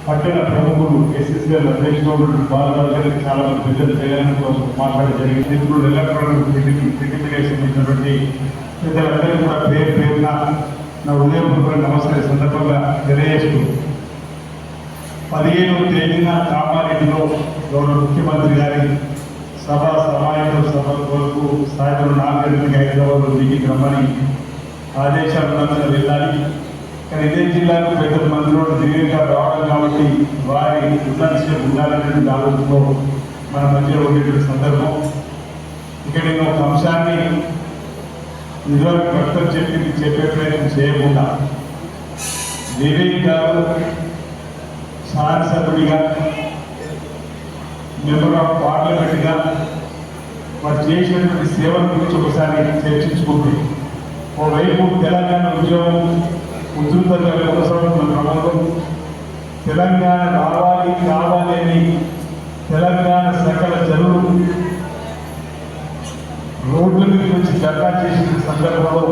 పట్టణ ప్రముఖులు ఎస్ఎస్ఎల్ అధ్యక్షుడు బాలరాజు గారికి చాలా మంది పెద్దలు చేయాలని మాట్లాడడం జరిగింది. ఇప్పుడు ఎలక్ట్రానిక్ టికెట్గా సంబంధించినటువంటి పెద్దలందరూ కూడా పేరు పేరున నా ఉదయపూర్వక నమస్కారం సందర్భంగా తెలియజేస్తూ 15వ తేదీన కామారెడ్డిలో గౌరవ ముఖ్యమంత్రి గారి సమావేశం సభ కొరకు సాయంత్రం 4 గంటలకు హైదరాబాద్ దిగి రమ్మని ఆదేశాలు వెళ్ళాలి. కానీ ఇదే జిల్లాకు పెద్ద మందిలో దివ్యంగా రావడం కాబట్టి వారి ఉన్నతసేపు ఉండాలనేటువంటి ఆలోచనలో మన మధ్యలో ఉండేటువంటి సందర్భం. ఇక్కడ నేను ఒక అంశాన్ని నిజానికి భక్తం చెప్పే ప్రయత్నం చేయకుండా వివేక్ గారు శాసనసభ్యుడిగా మెంబర్ ఆఫ్ పార్లమెంట్గా వారు చేసినటువంటి సేవల గురించి ఒకసారి చర్చించుకుంటే, ఓవైపు తెలంగాణ ఉద్యమం ఉధృతంగా కొనసాగుతున్న క్రమంలో తెలంగాణ రావాలి కావాలి అని తెలంగాణ సకల జనులు రోడ్ల మీద నుంచి ధర్నా చేసిన సందర్భంలో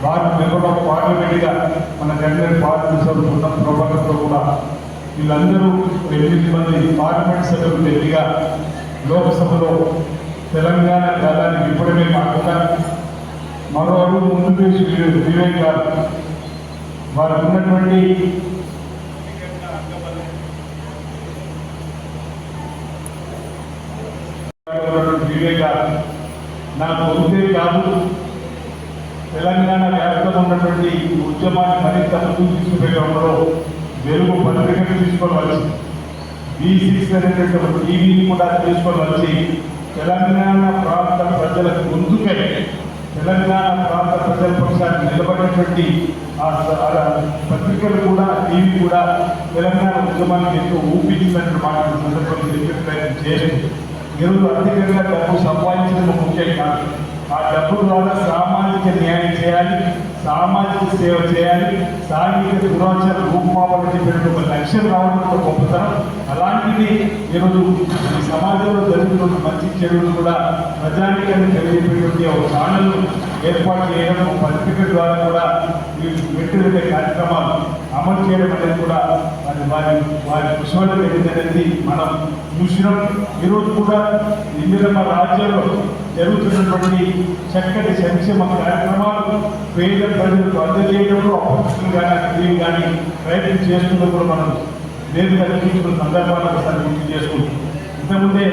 వారు మెంబర్ ఆఫ్ పార్లమెంట్గా మన గంటల పార్టీ ఉన్న ప్రభావంతో కూడా వీళ్ళందరూ 8 మంది పార్లమెంట్ సభ్యులు తెలివిగా లోక్సభలో తెలంగాణ గలాన్ని విప్పడమే కాకుండా మరో అడుగు ముందు వివేక్ గారు వారు ఉన్నటువంటి వివేక్ గారు నాకు పొందే కాదు, తెలంగాణ వ్యాప్తంగా ఉన్నటువంటి ఉద్యమాన్ని మరింత ముందుకు తీసుకుపోయడంలో వెలుగు పత్రికను తీసుకొని వచ్చి B6 అనేటువంటి టీవీని కూడా తీసుకొని వచ్చి తెలంగాణ ప్రాంత ప్రజలకు ముందుకై తెలంగాణ ప్రాంత ప్రజల పక్షాన్ని నిలబడినటువంటి ఆ పత్రికలు కూడా టీవీ కూడా తెలంగాణ ఉద్యమానికి ఎంతో ఊపించినటువంటి మాటలు సందర్భంగా చెప్పే ప్రయత్నం చేస్తూ ఈరోజు అధికంగా డబ్బు సంపాదించడం ముఖ్యం కాదు, ఆ డబ్బు ద్వారా సామాజిక న్యాయం చేయాలి, సామాజిక సేవ చేయాలి, సాంఘిక దురాచార రూపుమాపన చెప్పినట్టు ఒక లక్ష్యం రావడం ఒక గొప్పతనం. అలాంటిది ఈరోజు ఈ సమాజంలో జరుగుతున్న మంచి చెడులు కూడా ప్రజానికాన్ని తెలియజేసేటువంటి ఒక ఛానల్ ఏర్పాటు చేయడం, ఒక పత్రిక ద్వారా కూడా ఈ వ్యక్తిగత కార్యక్రమాలు అమలు చేయడం అనేది కూడా వారి కృషి జరిగిందనేది మనం చూసినాం. ఈరోజు కూడా ఇందిరమ్మ రాజ్యంలో జరుగుతున్నటువంటి చక్కటి సంక్షేమ కార్యక్రమాలు పేద ప్రజలకు అందజేయడంలో అపరిస్థితులు కానీ కానీ ప్రయత్నం చేస్తున్నప్పుడు కూడా మనం నేరుగా చూసుకున్న సందర్భాలు ఒకసారి గుర్తు చేసుకుంటాం. ఇంతకుముందే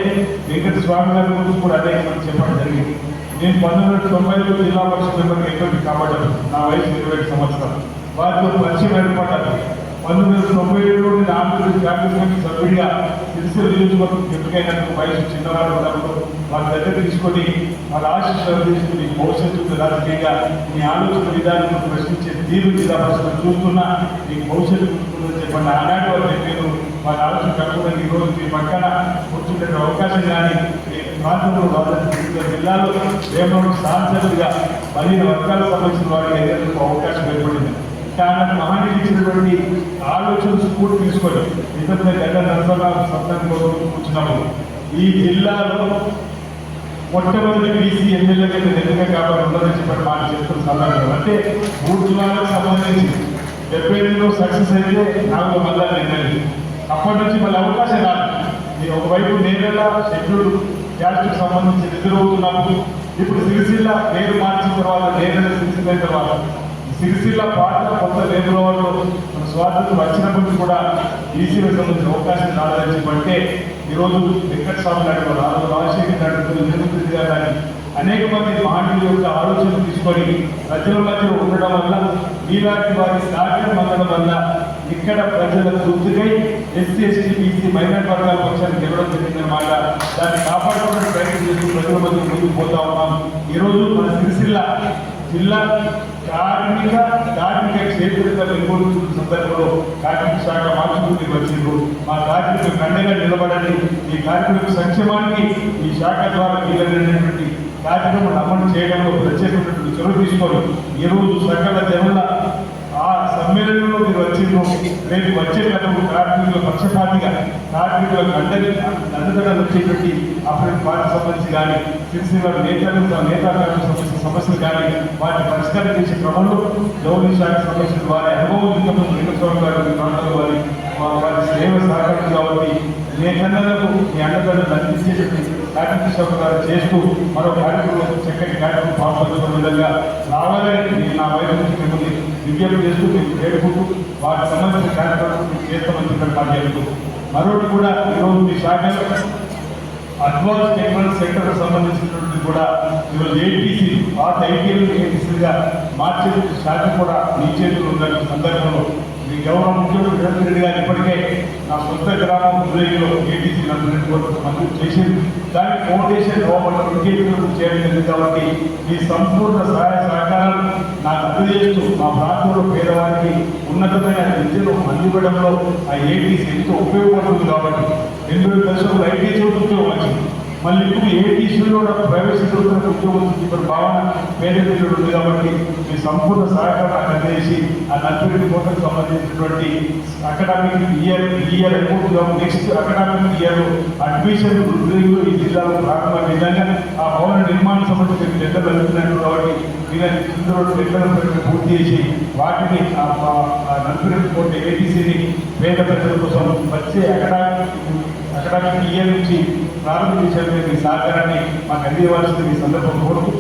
వెంకట స్వామి గారి గురించి కూడా అదే మనం చెప్పడం జరిగింది. నేను 1990లో జిల్లా పరిషత్ మెంబర్గా ఎక్కడ కాబట్టాను, నా వయసు 25 సంవత్సరాలు. వారితో పరిచయం ఏర్పడ్డాను. 1997లో నేను ఆంధ్రప్రదేశ్ కాంగ్రెస్ సభ్యుడిగా సిరిసిల్ల నియోజకవర్గం ఎన్నికైనందుకు వయసు చిన్నవాడు ఉన్నప్పుడు వారి దగ్గర తీసుకొని వాళ్ళ ఆశీస్సులు తీసుకుని భవిష్యత్తు రాజకీయంగా మీ ఆలోచన విధానం ప్రశ్నించే తీరు జిల్లా పరిస్థితులు చూస్తున్నా మీకు భవిష్యత్తు ఉంటుందని చెప్పండి. ఆనాటి వారు చెప్పారు, వాళ్ళ ఆలోచన కాకుండా ఈరోజు మీ పక్కన కూర్చుంటే అవకాశం కానీ ఈ ప్రాంతంలో జిల్లాలో రేపు సాంసదులుగా బలహీన వర్గాలకు సంబంధించిన వారికి ఎదుర్కొనే అవకాశం ఏర్పడింది. ఆయన మహానీయులు ఇచ్చినటువంటి ఆలోచన స్ఫూర్తి తీసుకొని ఇతరుల గడ్డ నరసరావు సప్తాన్ని కూర్చున్నాము. ఈ జిల్లాలో మొట్టమొదటి బీసీ ఎమ్మెల్యేగా ఎన్నిక కాబట్టి ఉందని చెప్పి మాట చెప్తున్న సందర్భం. అంటే 3 జిల్లాలకు సంబంధించి 78లో సక్సెస్ అయితే 4 మళ్ళా ఎమ్మెల్యే. అప్పటి నుంచి మళ్ళీ అవకాశం రాదు. ఒకవైపు నేరెలా షెడ్యూల్ క్యాస్ట్కి సంబంధించి ఎదురవుతున్నప్పుడు ఇప్పుడు సిరిసిల్ల పేరు మార్చిన తర్వాత నేరెల సిరిసిల్ల అయిన తర్వాత సిరిసిల్ల పాటల కొత్త లేబర్ వాళ్ళు మన స్వాతంత్రం వచ్చినప్పటికీ కూడా ఈసీలకు సంబంధించిన అవకాశం రాదని చెప్పంటే ఈరోజు వెంకట స్వామి నాయుడు రాజశేఖర్ నాయుడు నిర్మూర్తి గారు కానీ అనేక మంది మహనీయుల యొక్క ఆలోచనలు తీసుకొని ప్రజల మధ్య ఉండడం వల్ల మీలాంటి వారి సహకారం అందడం వల్ల ఇక్కడ ప్రజల తృప్తికై ఎస్సీ ఎస్టీ బీసీ మైనార్టీ వర్గాల పక్షాన్ని గెలవడం జరిగిందన్నమాట. దాన్ని కాపాడుకోవడానికి ప్రయత్నం చేస్తూ ప్రజల మధ్య ముందుకు పోతా ఉన్నాం. ఈరోజు మన సిరిసిల్ల జిల్లా కార్మిక క్షేత్రంగా వెలుగొందుతున్న సందర్భంలో కార్మిక శాఖ మార్చుకుంటూ వచ్చిండ్రు. మా కార్మికుల కండగా నిలబడండి, ఈ కార్మికుల సంక్షేమానికి ఈ శాఖ ద్వారా వీలైనటువంటి కార్యక్రమాలు అమలు చేయడంలో ప్రత్యేకమైనటువంటి చొరవ తీసుకొని ఈరోజు సకల జనుల ఆ సమ్మేళనంలో మీరు వచ్చిండ్రు. రేపు వచ్చేటప్పుడు కార్మికుల పక్షపాతిగా కార్మికులకు అండగా వచ్చేటువంటి అప్పుడు వాటికి సంబంధించి కానీ సిరిసిల్ల నేతాలకు సంబంధించిన సమస్యలు కానీ వాటిని పరిష్కారం చేసే క్రమంలో గౌరవ శాఖ సంబంధించిన వారి అనుభవం వెంకటస్వామి గారి ప్రాంతాల వారి వారి సేవ సహకరించింది కాబట్టి నేతన్నలకు మీ అండదండలు అందించేటువంటి కార్యక్రమాలు చేస్తూ మరో కార్యక్రమం చక్కటి కార్యక్రమం పాల్పంచుకున్న విధంగా రావాలని నేను నా వైపు నుంచి మిమ్మల్ని విజ్ఞప్తి చేస్తూ మీకు వేడుకుంటూ వాటికి సంబంధించిన కార్యక్రమం చేస్తామని చెప్పి మాట్లాడుతూ మరొకటి కూడా ఈరోజు మీ శాఖ అడ్వాన్స్ టెక్నాలజీ సెక్టర్ సంబంధించినటువంటి కూడా ఈరోజు ఏటీసీ పాత ఐటీఎల్ ఏటీసీగా మార్చే శాఖ కూడా మీ చేతులు ఉన్న సందర్భంలో మీ గౌరవ ముఖ్యమంత్రి రేవంత్ రెడ్డి గారు ఇప్పటికే నా సొంత గ్రామం ఉదయంలో ఏటీసీ మంజూరు చేసింది దానికి ఫౌండేషన్ ఇంకేట్లు చేయడం కాబట్టి ఈ సంపూర్ణ సహాయ సహకారాలు నాకు అందజేస్తూ మా ప్రాంతంలో పేదవారికి ఉన్నతమైన విద్యను అందివ్వడంలో ఆ ఏటీసీ ఎంతో ఉపయోగపడుతుంది కాబట్టి 2000 ఐటీ ఉద్యోగం వచ్చింది మళ్ళీ ఇప్పుడు ఏటీసీలో ప్రైవేట్ సెక్టర్ ఉద్యోగం ఇప్పుడు భావన పేద పిల్లలు ఉంది కాబట్టి ఈ సంపూర్ణ సహకారం నాకు అందజేసి ఆ 40 కోట్లకు సంబంధించినటువంటి academic year next academic year admission review ఈ జిల్లాలో ప్రారంభ విధంగా ఆ భవన నిర్మాణం సంబంధించిన లెక్కలు వెళ్తున్నట్టు కాబట్టి వీళ్ళని లెక్కలను పూర్తి చేసి వాటిని 40 కోట్ల ఏటీసీని పేద ప్రజల కోసం వచ్చే అకాడమిక్ ఇయర్ నుంచి ప్రారంభించే మీ సహకారాన్ని మాకు అందివ్వాల్సింది ఈ సందర్భం కోరుతూ